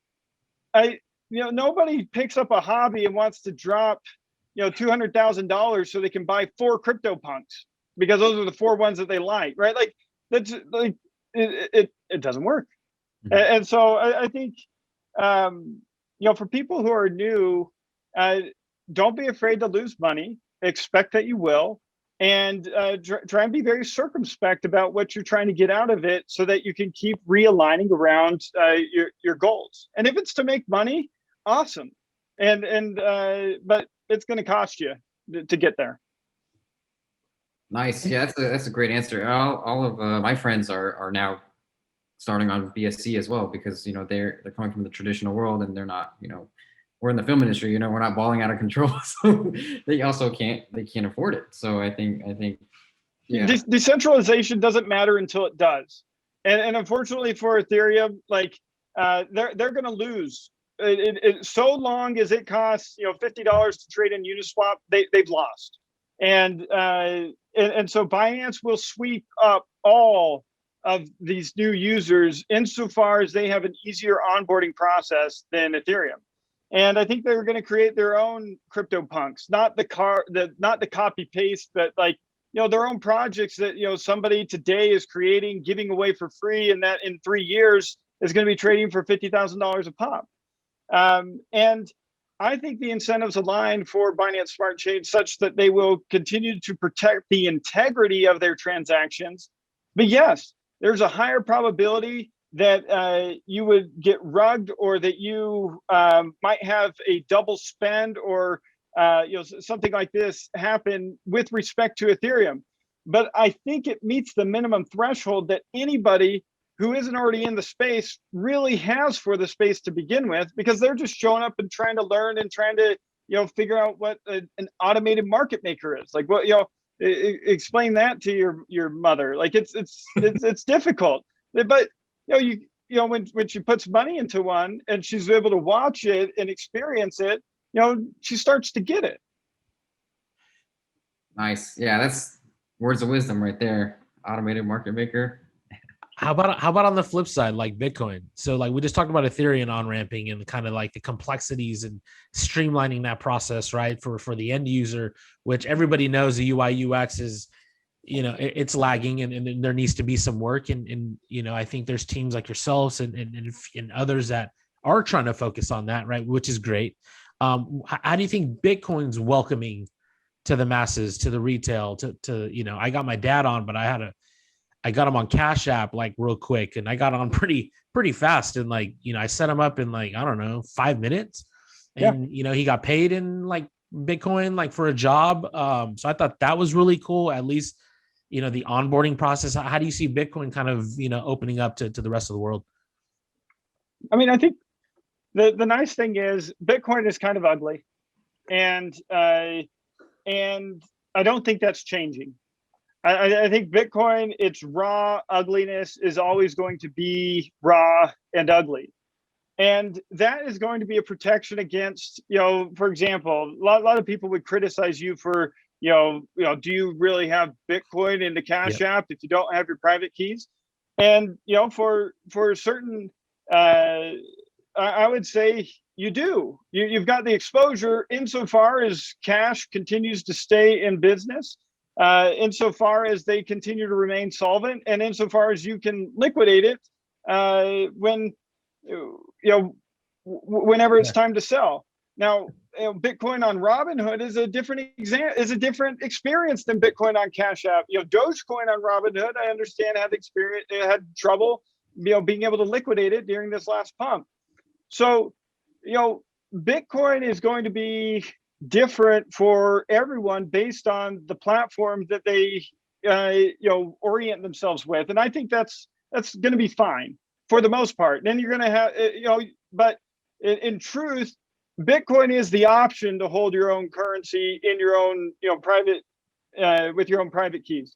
nobody picks up a hobby and wants to drop $200,000 so they can buy 4 CryptoPunks because those are the 4 ones that they like, right? Like that's like it doesn't work. And so I think for people who are new, don't be afraid to lose money. Expect that you will, and try and be very circumspect about what you're trying to get out of it, so that you can keep realigning around your goals. And if it's to make money, awesome. But it's going to cost you to get there. Nice. Yeah, that's a great answer. All of my friends are now starting on BSC as well, because they're coming from the traditional world, and they're not, we're in the film industry, we're not balling out of control, so they also can't afford it. So I think yeah. Decentralization doesn't matter until it does, and unfortunately for Ethereum, they're going to lose. So long as it costs $50 to trade in Uniswap, they've lost. And and so Binance will sweep up all of these new users insofar as they have an easier onboarding process than Ethereum. And I think they're going to create their own CryptoPunks, not the copy paste, but like, their own projects that, somebody today is creating, giving away for free, and that in 3 years is going to be trading for $50,000 a pop. And I think the incentives align for Binance Smart Chain such that they will continue to protect the integrity of their transactions. But yes, there's a higher probability that you would get rugged, or that you might have a double spend, or something like this happen with respect to Ethereum. But I think it meets the minimum threshold that anybody who isn't already in the space really has for the space to begin with, because they're just showing up and trying to learn and trying to figure out what an automated market maker is. Like, what explain that to your mother. Like, it's difficult, but when she puts money into one and she's able to watch it and experience it, she starts to get it. Nice. Yeah, that's words of wisdom right there. Automated market maker. How about on the flip side, like Bitcoin? So like we just talked about Ethereum on ramping and kind of like the complexities and streamlining that process, right? For the end user, which everybody knows the UI UX is, it's lagging, and there needs to be some work. And I think there's teams like yourselves and others that are trying to focus on that, right? Which is great. How do you think Bitcoin's welcoming to the masses, to the retail, to I got my dad on, but I got him on Cash App like real quick, and I got on pretty fast. And like, I set him up in like, I don't know, 5 minutes, and he got paid in like Bitcoin, like for a job. So I thought that was really cool. At least, the onboarding process. How do you see Bitcoin kind of, opening up to the rest of the world? I mean, I think the nice thing is Bitcoin is kind of ugly, and I don't think that's changing. I think Bitcoin, its raw ugliness is always going to be raw and ugly. And that is going to be a protection against, for example, a lot of people would criticize you for, do you really have Bitcoin in the Cash App if you don't have your private keys? And, for certain, I would say you do. You've got the exposure insofar as cash continues to stay in business. Insofar as they continue to remain solvent, and insofar as you can liquidate it whenever it's time to sell. Now, Bitcoin on Robinhood is a different experience than Bitcoin on Cash App. Dogecoin on Robinhood, I understand, had trouble being able to liquidate it during this last pump. So Bitcoin is going to be different for everyone based on the platform that they orient themselves with, and I think that's going to be fine for the most part. Then you're going to have but in truth, Bitcoin is the option to hold your own currency in your own private with your own private keys,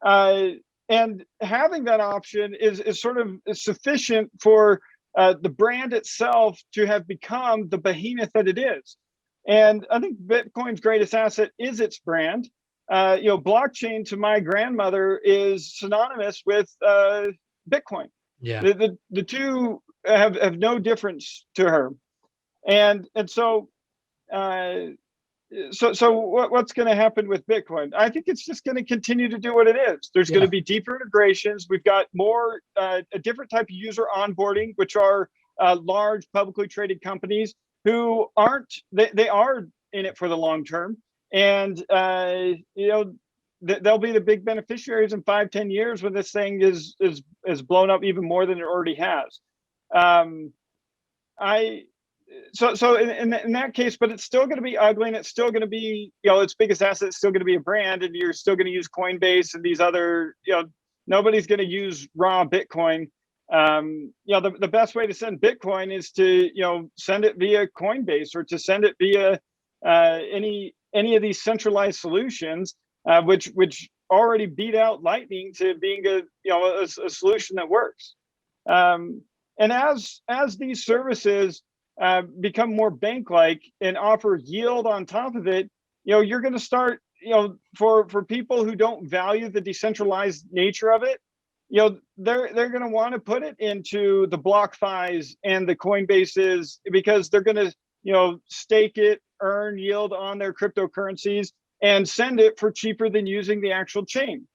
and having that option is sort of sufficient for the brand itself to have become the behemoth that it is. And I think Bitcoin's greatest asset is its brand. Blockchain to my grandmother is synonymous with Bitcoin. Yeah. The two have no difference to her. And so what's going to happen with Bitcoin? I think it's just going to continue to do what it is. There's going to be deeper integrations. We've got more a different type of user onboarding, which are large publicly traded companies who they are in it for the long term, and they'll be the big beneficiaries in 5-10 years when this thing is blown up even more than it already has. So in that case, but it's still going to be ugly, and it's still going to be its biggest asset is still going to be a brand, and you're still going to use Coinbase and these other nobody's going to use raw Bitcoin. The best way to send Bitcoin is to send it via Coinbase, or to send it via any of these centralized solutions, which already beat out Lightning to being a solution that works. And as these services become more bank-like and offer yield on top of it, you're going to start for people who don't value the decentralized nature of it, they're going to want to put it into the BlockFis and the Coinbases, because they're going to stake it, earn yield on their cryptocurrencies, and send it for cheaper than using the actual chain.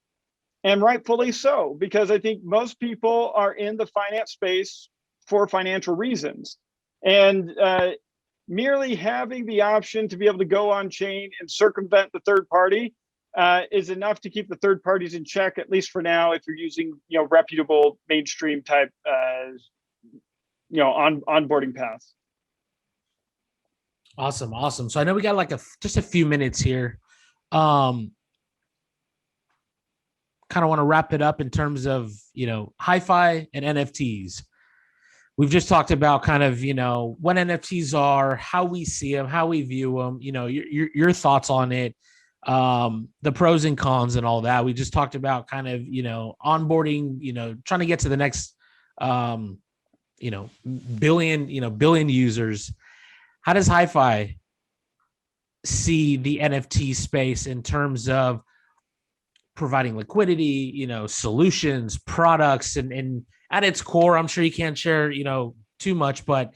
And rightfully so, because I think most people are in the finance space for financial reasons. And merely having the option to be able to go on chain and circumvent the third party is enough to keep the third parties in check, at least for now, if you're using reputable mainstream type onboarding paths. Awesome. So I know we got like just a few minutes here. Kind of want to wrap it up in terms of HiFi and NFTs. We've just talked about kind of what NFTs are, how we see them, how we view them. Your thoughts on it, the pros and cons and all that. We just talked about kind of onboarding, trying to get to the next billion users. How does HiFi see the NFT space in terms of providing liquidity, solutions, products, and at its core, I'm sure you can't share, too much, but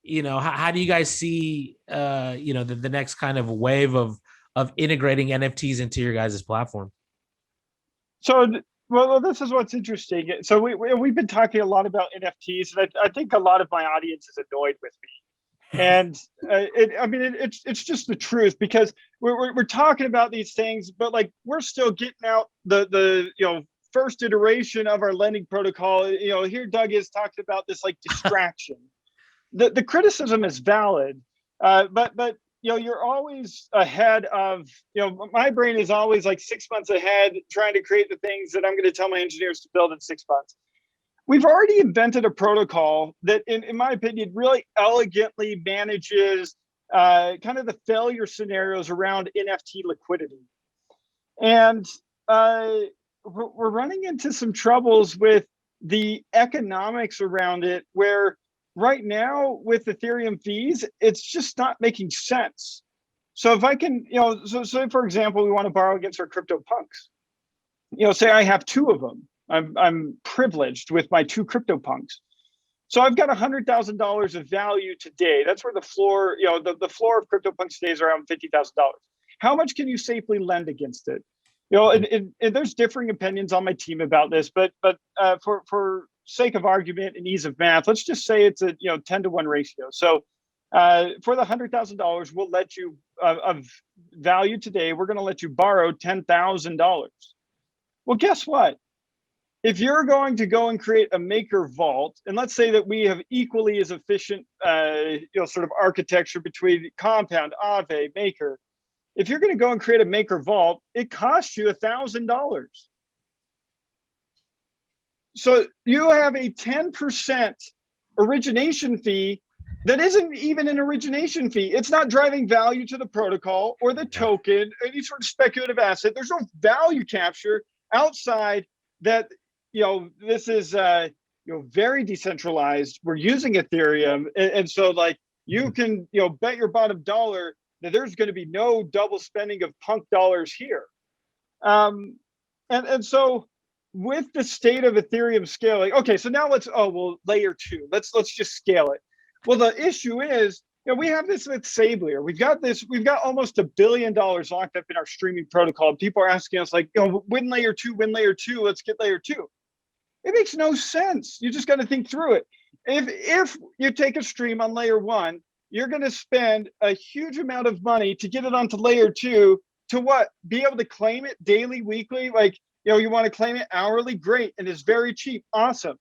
how do you guys see the next kind of wave of integrating NFTs into your guys' platform? So, well, this is what's interesting. So we've been talking a lot about NFTs, and I think a lot of my audience is annoyed with me. And it's just the truth, because we're talking about these things, but like we're still getting out the first iteration of our lending protocol. Here Doug is talking about this like distraction. The criticism is valid, but you're always ahead of my brain is always like 6 months ahead, trying to create the things that I'm going to tell my engineers to build in 6 months. We've already invented a protocol that, in my opinion, really elegantly manages kind of the failure scenarios around NFT liquidity. And we're running into some troubles with the economics around it, where right now with Ethereum fees, it's just not making sense. So if I can, so say, for example, we want to borrow against our CryptoPunks. Say I have two of them. I'm privileged with my two CryptoPunks. So I've got $100,000 of value today. That's where the floor, the floor of CryptoPunks today is around $50,000. How much can you safely lend against it? And there's differing opinions on my team about this, but for sake of argument and ease of math, let's just say it's a 10-to-1 ratio. So for the $100,000, we'll let you of value today, we're going to let you borrow $10,000. Well, guess what? If you're going to go and create a maker vault, and let's say that we have equally as efficient, sort of architecture between Compound, Aave, Maker. If you're going to go and create a maker vault, it costs you $1,000. So you have a 10% origination fee that isn't even an origination fee. It's not driving value to the protocol or the token, or any sort of speculative asset. There's no value capture outside that. This is very decentralized. We're using Ethereum, and so like you can bet your bottom dollar that there's going to be no double spending of punk dollars here. And so with the state of Ethereum scaling, okay, so now layer two. Let's just scale it. Well, the issue is we have this with Sablier. We've got almost $1 billion locked up in our streaming protocol. And people are asking us like, win layer two, let's get layer two. It makes no sense. You just got to think through it. If you take a stream on layer one, you're going to spend a huge amount of money to get it onto layer two to what? Be able to claim it daily, weekly? Like, you want to claim it hourly? Great. And it's very cheap. Awesome.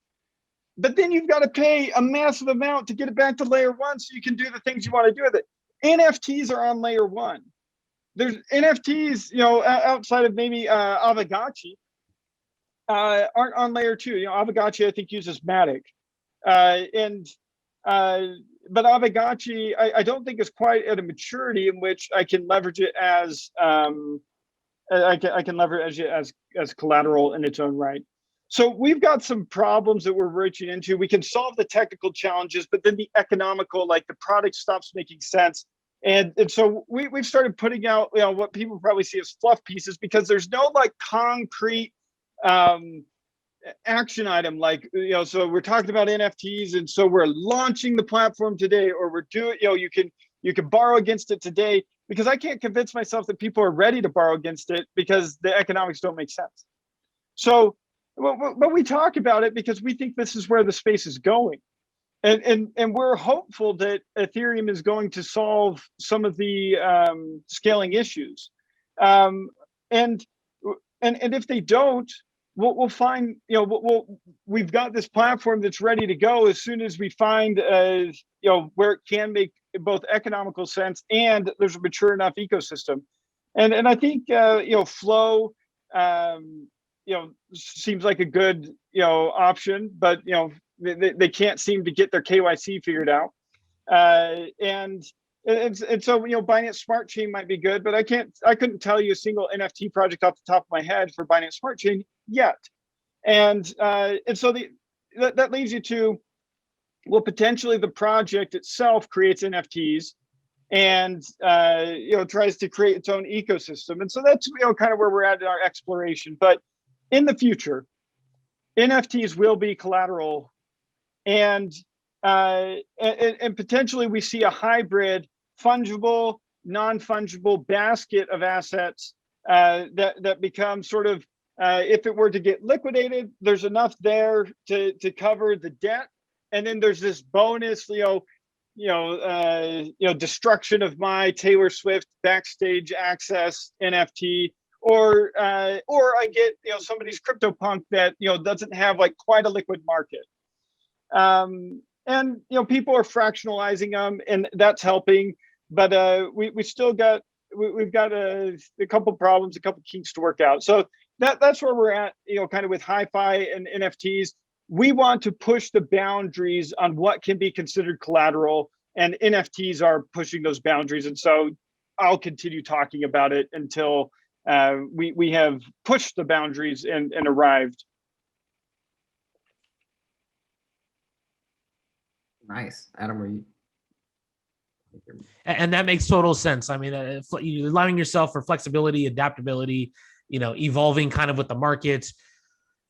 But then you've got to pay a massive amount to get it back to layer one so you can do the things you want to do with it. NFTs are on layer one. There's NFTs, outside of maybe Aavegotchi, aren't on layer two. Aavegotchi, I think, uses Matic. But Aavegotchi, I don't think is quite at a maturity in which I can leverage it as I can leverage it as collateral in its own right. So we've got some problems that we're reaching into. We can solve the technical challenges, but then the economical, like the product stops making sense. And so we've started putting out, what people probably see as fluff pieces, because there's no like concrete action item. Like, so we're talking about NFTs, and so we're launching the platform today, or we're doing, you can borrow against it today, because I can't convince myself that people are ready to borrow against it because the economics don't make sense. So, but we talk about it because we think this is where the space is going. And we're hopeful that Ethereum is going to solve some of the scaling issues. And if they don't, we'll find, we've got this platform that's ready to go as soon as we find, where it can make both economical sense and there's a mature enough ecosystem. And I think, Flow, seems like a good, option, but, they can't seem to get their KYC figured out. And so, Binance Smart Chain might be good, but I couldn't tell you a single NFT project off the top of my head for Binance Smart Chain yet. And so that leads you to, well, potentially the project itself creates NFTs and, tries to create its own ecosystem. And so that's, kind of where we're at in our exploration. But in the future, NFTs will be collateral, and potentially we see a hybrid fungible, non-fungible basket of assets that becomes sort of, if it were to get liquidated, there's enough there to cover the debt, and then there's this bonus, destruction of my Taylor Swift backstage access NFT, or I get somebody's CryptoPunk that doesn't have like quite a liquid market. And people are fractionalizing them, and that's helping, but we still got we've got a couple problems, a couple kinks to work out. So that's where we're at, kind of with HiFi and NFTs. We want to push the boundaries on what can be considered collateral, and NFTs are pushing those boundaries. And so I'll continue talking about it until we have pushed the boundaries and arrived. Nice. Adam, were you? And that makes total sense. I mean, allowing yourself for flexibility, adaptability, evolving kind of with the market.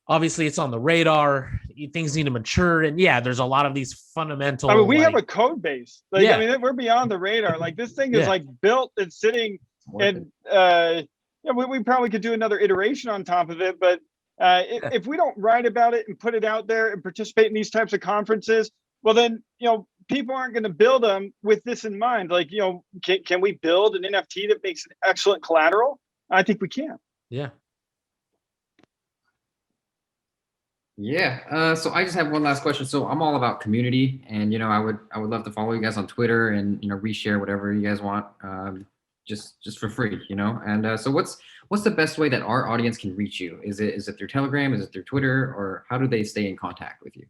Obviously, it's on the radar. Things need to mature. And yeah, there's a lot of these fundamental. I mean, we have a code base. Like, yeah. I mean, we're beyond the radar. Like, this thing is like built and sitting, and we probably could do another iteration on top of it. But if we don't write about it and put it out there and participate in these types of conferences, well, then, people aren't going to build them with this in mind. Like, can we build an NFT that makes an excellent collateral? I think we can. Yeah. Yeah. So I just have one last question. So I'm all about community, and I would love to follow you guys on Twitter and reshare whatever you guys want, just for free, And so what's the best way that our audience can reach you? Is it through Telegram? Is it through Twitter? Or how do they stay in contact with you?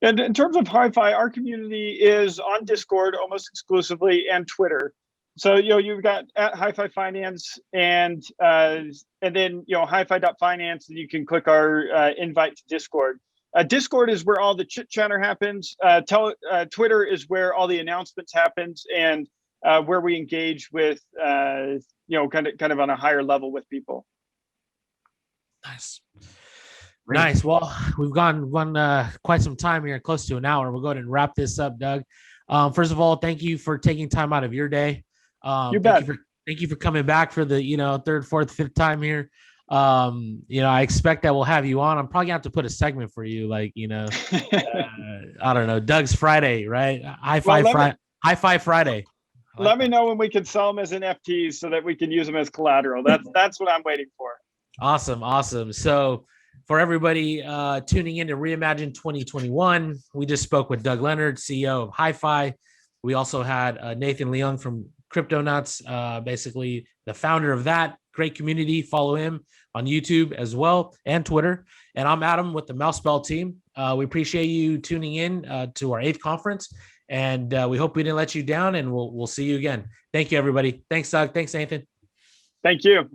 And in terms of HiFi, our community is on Discord almost exclusively, and Twitter. So you've got at HiFi Finance, and then HiFi.finance, and you can click our invite to Discord. Discord is where all the chit chatter happens. Twitter is where all the announcements happens, and where we engage with kind of on a higher level with people. Nice. Nice. Well, we've gone quite some time here, close to an hour. We'll go ahead and wrap this up, Doug. First of all, thank you for taking time out of your day. You bet. Thank you for coming back for the third, fourth, fifth time here. I expect that we'll have you on. I'm probably gonna have to put a segment for you, like I don't know, Doug's Friday, right? HiFi Friday. Let me know when we can sell them as NFTs so that we can use them as collateral. That's what I'm waiting for. Awesome. So for everybody tuning in to Reimagine 2021, we just spoke with Doug Leonard, CEO of HiFi. We also had Nathan Leung from Cryptonauts, basically the founder of that great community. Follow him on YouTube as well, and Twitter. And I'm Adam with the MouseBelt team. We appreciate you tuning in to our 8th conference, and we hope we didn't let you down, and we'll see you again. Thank you, everybody. Thanks, Doug. Thanks, Nathan. Thank you.